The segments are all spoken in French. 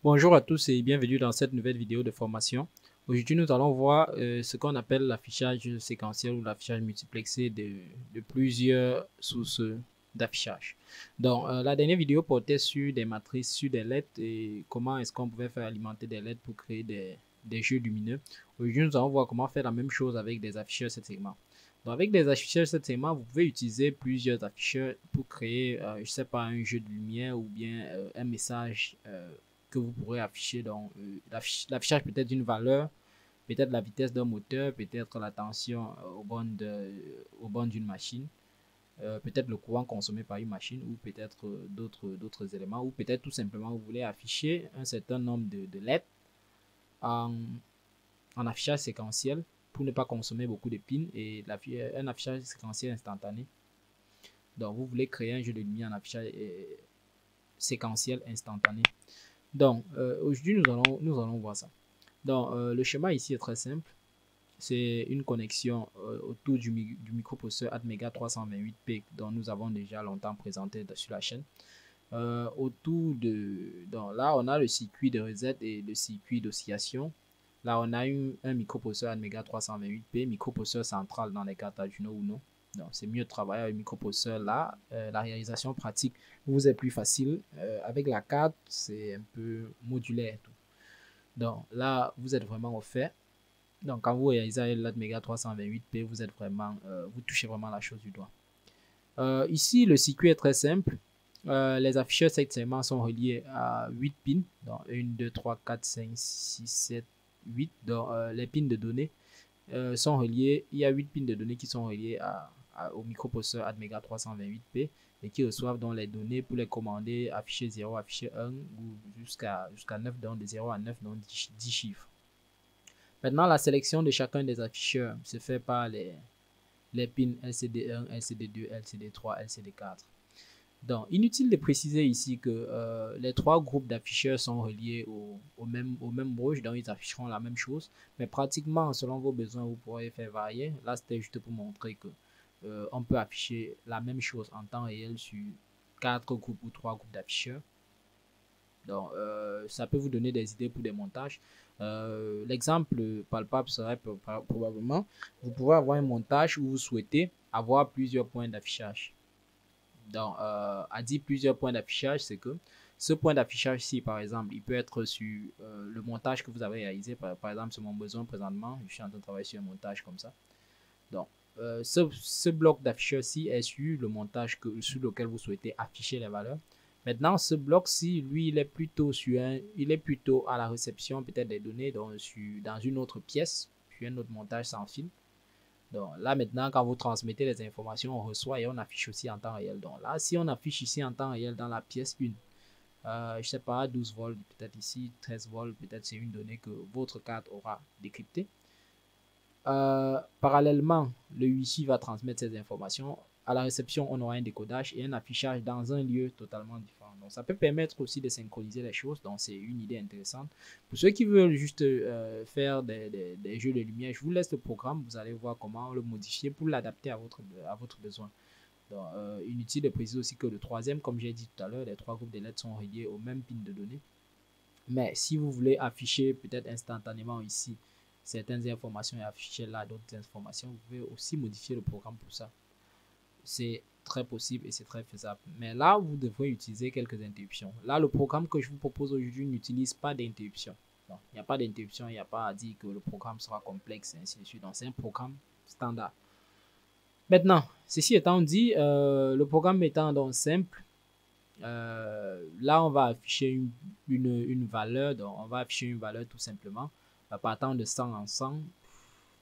Bonjour à tous et bienvenue dans cette nouvelle vidéo de formation. Aujourd'hui, nous allons voir ce qu'on appelle l'affichage séquentiel ou l'affichage multiplexé de plusieurs sources d'affichage. Donc, la dernière vidéo portait sur des matrices, sur des lettres et comment est-ce qu'on pouvait faire alimenter des lettres pour créer des jeux lumineux. Aujourd'hui, nous allons voir comment faire la même chose avec des afficheurs 7 segments. Donc, avec des afficheurs 7 segments, vous pouvez utiliser plusieurs afficheurs pour créer, je ne sais pas, un jeu de lumière ou bien un message que vous pourrez afficher. Donc, l'affichage peut être d'une valeur, peut-être la vitesse d'un moteur, peut-être la tension au borne d'une machine, peut-être le courant consommé par une machine ou peut-être d'autres éléments ou peut-être tout simplement vous voulez afficher un certain nombre de lettres en, en affichage séquentiel pour ne pas consommer beaucoup de pins et un affichage séquentiel instantané. Donc, vous voulez créer un jeu de lumière en affichage séquentiel instantané. Donc, aujourd'hui, nous allons voir ça. Donc, le schéma ici est très simple. C'est une connexion autour du microprocesseur Atmega 328P dont nous avons déjà longtemps présenté sur la chaîne. Donc là, on a le circuit de reset et le circuit d'oscillation. Là, on a un microprocesseur Atmega 328P, microprocesseur central dans les cartes Arduino Uno. Donc, c'est mieux de travailler avec le microprocesseur là. La réalisation pratique vous est plus facile. Avec la carte, c'est un peu modulaire. Tout. Donc, là, vous êtes vraiment au fait. Donc, quand vous réalisez l'Atmega 328P, vous touchez vraiment la chose du doigt. Ici, le circuit est très simple. Les afficheurs segments sont reliés à 8 pins, donc 1, 2, 3, 4, 5, 6, 7, 8. Donc, les pins de données sont reliés. Il y a 8 pins de données qui sont reliés au microprocesseur Atmega 328P et qui reçoivent donc les données pour les commander afficher 0, afficher 1 ou jusqu'à 9, donc de 0 à 9, donc 10 chiffres. Maintenant, la sélection de chacun des afficheurs se fait par les pins LCD1, LCD2, LCD3, LCD4. Donc, inutile de préciser ici que les trois groupes d'afficheurs sont reliés au même brouche, donc ils afficheront la même chose, mais pratiquement, selon vos besoins, vous pourrez faire varier. Là, c'était juste pour montrer que on peut afficher la même chose en temps réel sur quatre groupes ou trois groupes d'afficheurs. Donc, ça peut vous donner des idées pour des montages. L'exemple palpable serait probablement, vous pouvez avoir un montage où vous souhaitez avoir plusieurs points d'affichage. Donc, à dire plusieurs points d'affichage, c'est que ce point d'affichage-ci, par exemple, il peut être sur le montage que vous avez réalisé. Par exemple, c'est mon besoin présentement. Je suis en train de travailler sur un montage comme ça. Donc, ce bloc d'affichage-ci est sur le montage sur lequel vous souhaitez afficher les valeurs. Maintenant, ce bloc-ci, lui, il est plutôt à la réception peut-être des données dans une autre pièce, sur un autre montage sans fil. Donc là, maintenant, quand vous transmettez les informations, on reçoit et on affiche aussi en temps réel. Donc là, si on affiche ici en temps réel dans la pièce 1, je sais pas, 12 volts, peut-être ici, 13 volts, peut-être c'est une donnée que votre carte aura décryptée. Parallèlement, le Wi-Fi va transmettre ces informations. À la réception, on aura un décodage et un affichage dans un lieu totalement différent. Donc, ça peut permettre aussi de synchroniser les choses. Donc, c'est une idée intéressante. Pour ceux qui veulent juste faire des jeux de lumière, je vous laisse le programme. Vous allez voir comment le modifier pour l'adapter à votre besoin. Donc, inutile de préciser aussi que le troisième, comme j'ai dit tout à l'heure, les trois groupes de lettres sont reliés au même pin de données. Mais si vous voulez afficher peut-être instantanément ici certaines informations et afficher là d'autres informations, vous pouvez aussi modifier le programme pour ça. C'est très possible et c'est très faisable. Mais là, vous devrez utiliser quelques interruptions. Là, le programme que je vous propose aujourd'hui n'utilise pas d'interruption. Il n'y a pas d'interruption, il n'y a pas à dire que le programme sera complexe et ainsi de suite. Donc, c'est un programme standard. Maintenant, ceci étant dit, le programme étant donc simple, là, on va afficher une valeur. Donc, on va afficher une valeur tout simplement. Partant de 100 en 100,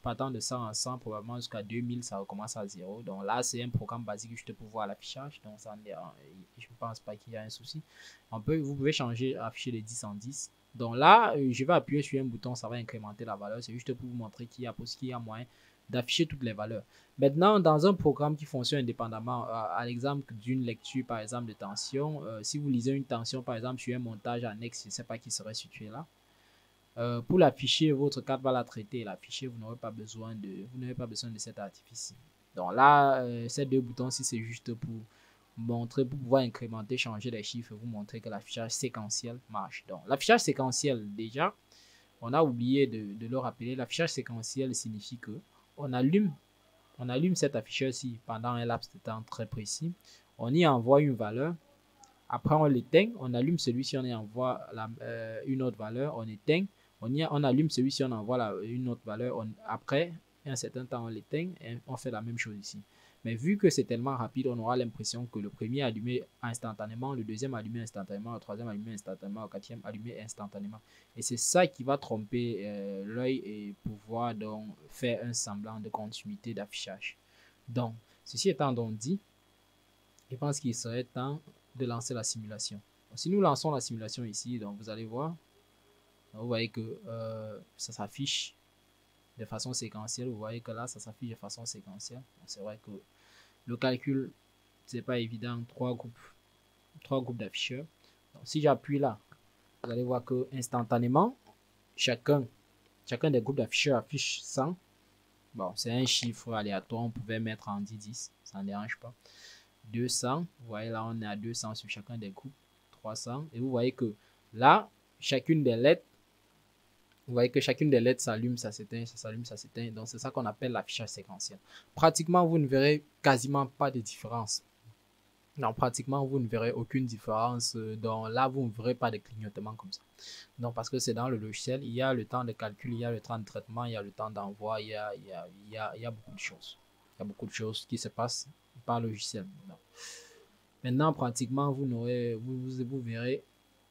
partant de 100 en 100, probablement jusqu'à 2000, ça recommence à 0. Donc là, c'est un programme basique juste pour voir l'affichage. Donc, je ne pense pas qu'il y a un souci. Vous pouvez changer, afficher les 10 en 10. Donc là, je vais appuyer sur un bouton, ça va incrémenter la valeur. C'est juste pour vous montrer qu'il y a moyen d'afficher toutes les valeurs. Maintenant, dans un programme qui fonctionne indépendamment, à l'exemple d'une lecture, par exemple, de tension, si vous lisez une tension, par exemple, sur un montage annexe, je ne sais pas qui serait situé là, pour l'afficher, votre carte va la traiter et l'afficher, vous n'aurez pas besoin de cet artifice. Donc là, ces deux boutons, si c'est juste montrer, pour pouvoir incrémenter, changer les chiffres, vous montrer que l'affichage séquentiel marche. Donc, l'affichage séquentiel, déjà, on a oublié de le rappeler. L'affichage séquentiel signifie que on allume cet afficheur-ci pendant un laps de temps très précis. On y envoie une valeur. Après, on l'éteint. On allume celui-ci, on y envoie une autre valeur. On éteint. On allume celui-ci, on envoie une autre valeur. Après un certain temps, on l'éteint et on fait la même chose ici. Mais vu que c'est tellement rapide, on aura l'impression que le premier allumé instantanément, le deuxième allumé instantanément, le troisième allumé instantanément, le quatrième allumé instantanément. Et c'est ça qui va tromper l'œil et pouvoir donc faire un semblant de continuité d'affichage. Donc, ceci étant donc dit, je pense qu'il serait temps de lancer la simulation. Donc, si nous lançons la simulation ici, donc vous allez voir, vous voyez que ça s'affiche de façon séquentielle. Vous voyez que là, ça s'affiche de façon séquentielle. C'est vrai que le calcul, c'est pas évident. Trois groupes d'afficheurs. Si j'appuie là, vous allez voir que instantanément, chacun des groupes d'afficheurs affiche 100. Bon, c'est un chiffre aléatoire. On pouvait mettre en 10, ça ne dérange pas. 200, vous voyez là, on est à 200 sur chacun des groupes. 300. Et vous voyez que là, chacune des lettres, vous voyez que chacune des lettres s'allume, ça s'éteint, ça s'allume, ça s'éteint. Donc, c'est ça qu'on appelle l'affichage séquentiel. Pratiquement, vous ne verrez quasiment pas de différence. Non, pratiquement, vous ne verrez aucune différence. Donc, là, vous ne verrez pas de clignotement comme ça. Donc, parce que c'est dans le logiciel, il y a le temps de calcul, il y a le temps de traitement, il y a le temps d'envoi, il y a beaucoup de choses. Il y a beaucoup de choses qui se passent par logiciel. Donc, maintenant, pratiquement, vous verrez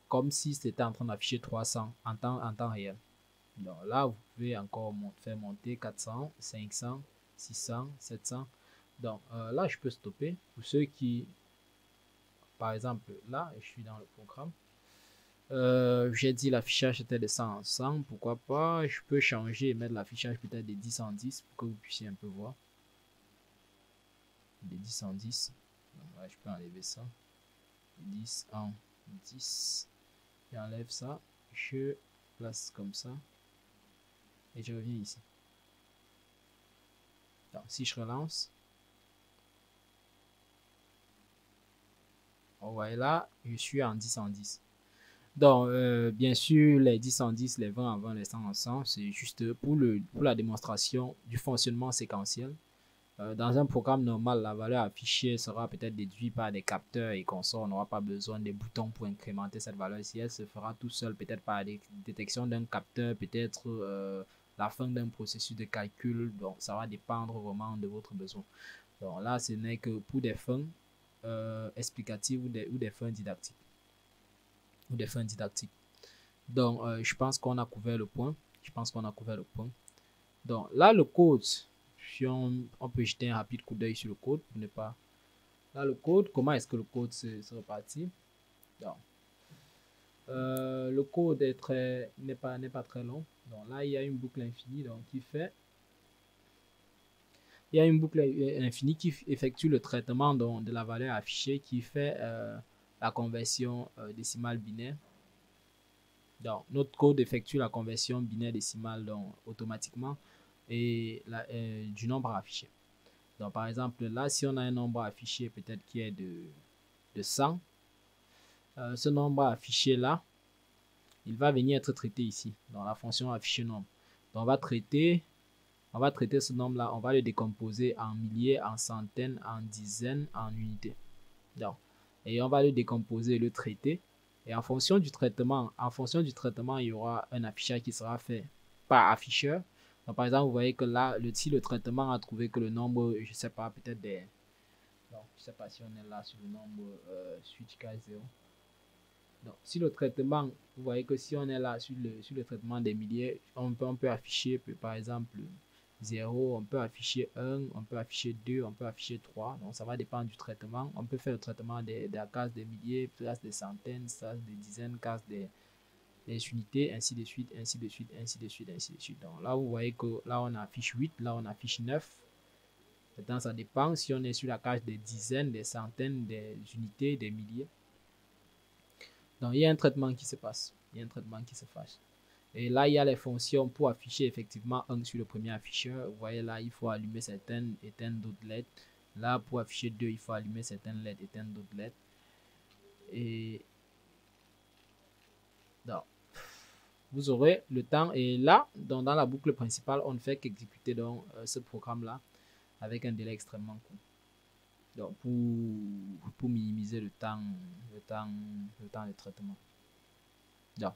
comme si c'était en train d'afficher 300 en temps réel. Donc là, vous pouvez encore faire monter 400, 500, 600, 700. Donc là, je peux stopper. Pour ceux qui, par exemple, là, je suis dans le programme. J'ai dit l'affichage était de 100 en 100. Pourquoi pas? Je peux changer et mettre l'affichage peut-être de 10 en 10 pour que vous puissiez un peu voir. De 10 en 10. Donc là, je peux enlever ça. 10 en 10. J'enlève ça. Je place comme ça. Et je reviens ici. Donc, si je relance, vous voyez là, je suis en 10 en 10. Donc, bien sûr, les 10 en 10, les 20 en 20, les 100 en 100, c'est juste pour la démonstration du fonctionnement séquentiel. Dans un programme normal, la valeur affichée sera peut-être déduite par des capteurs et consorts. On n'aura pas besoin des boutons pour incrémenter cette valeur ici. Elle se fera tout seul, peut-être par la détection d'un capteur, peut-être la fin d'un processus de calcul. Donc, ça va dépendre vraiment de votre besoin. Donc là, ce n'est que pour des fins explicatives ou des fins didactiques. Donc, je pense qu'on a couvert le point. Donc, là, le code, si on peut jeter un rapide coup d'œil sur le code pour ne pas... Là, le code, comment est-ce que le code se répartit? Donc, le code n'est pas très long. Donc là, il y a une boucle infinie donc, qui fait... Il y a une boucle infinie qui effectue le traitement donc, de la valeur affichée qui fait la conversion décimale binaire. Donc, notre code effectue la conversion binaire décimale donc, automatiquement et du nombre affiché. Donc, par exemple, là, si on a un nombre affiché peut-être qui est de 100, ce nombre affiché là, il va venir être traité ici, dans la fonction afficher nombre. Donc, on va traiter ce nombre-là, on va le décomposer en milliers, en centaines, en dizaines, en unités. Donc, et on va le décomposer, le traiter. Et en fonction du traitement, il y aura un affichage qui sera fait par afficheur. Donc, par exemple, vous voyez que là, si le traitement a trouvé que le nombre, je ne sais pas, peut-être des... Donc, je ne sais pas si on est là sur le nombre switch K0. Donc, si le traitement, vous voyez que si on est là sur le traitement des milliers, on peut afficher, par exemple, 0, on peut afficher 1, on peut afficher 2, on peut afficher 3. Donc, ça va dépendre du traitement. On peut faire le traitement de la case des milliers, case des centaines, case des dizaines, case des unités, ainsi de suite, ainsi de suite, ainsi de suite, ainsi de suite. Donc, là, vous voyez que là, on affiche 8, là, on affiche 9. Maintenant, ça dépend si on est sur la case des dizaines, des centaines, des unités, des milliers. Donc, il y a un traitement qui se passe. Et là, il y a les fonctions pour afficher effectivement 1 sur le premier afficheur. Vous voyez là, il faut allumer certaines, éteindre d'autres lettres. Là, pour afficher 2, il faut allumer certaines LED, éteindre d'autres LED. Et donc, vous aurez le temps. Et là, dans la boucle principale, on ne fait qu'exécuter donc ce programme-là avec un délai extrêmement court. Donc, pour minimiser le temps de traitement. Donc,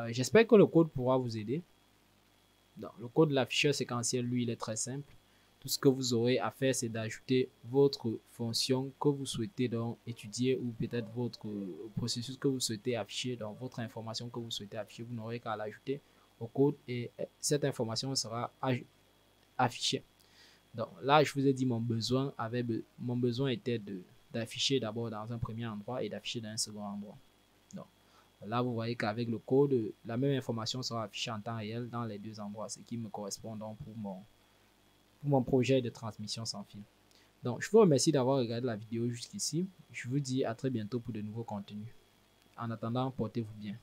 j'espère que le code pourra vous aider. Donc, le code de l'afficheur séquentiel, lui, il est très simple. Tout ce que vous aurez à faire, c'est d'ajouter votre fonction que vous souhaitez donc étudier ou peut-être votre processus que vous souhaitez afficher, donc votre information que vous souhaitez afficher. Vous n'aurez qu'à l'ajouter au code et cette information sera affichée. Donc là, je vous ai dit mon besoin était d'afficher d'abord dans un premier endroit et d'afficher dans un second endroit. Donc là, vous voyez qu'avec le code, la même information sera affichée en temps réel dans les deux endroits, ce qui me correspond donc pour mon projet de transmission sans fil. Donc, je vous remercie d'avoir regardé la vidéo jusqu'ici. Je vous dis à très bientôt pour de nouveaux contenus. En attendant, portez-vous bien.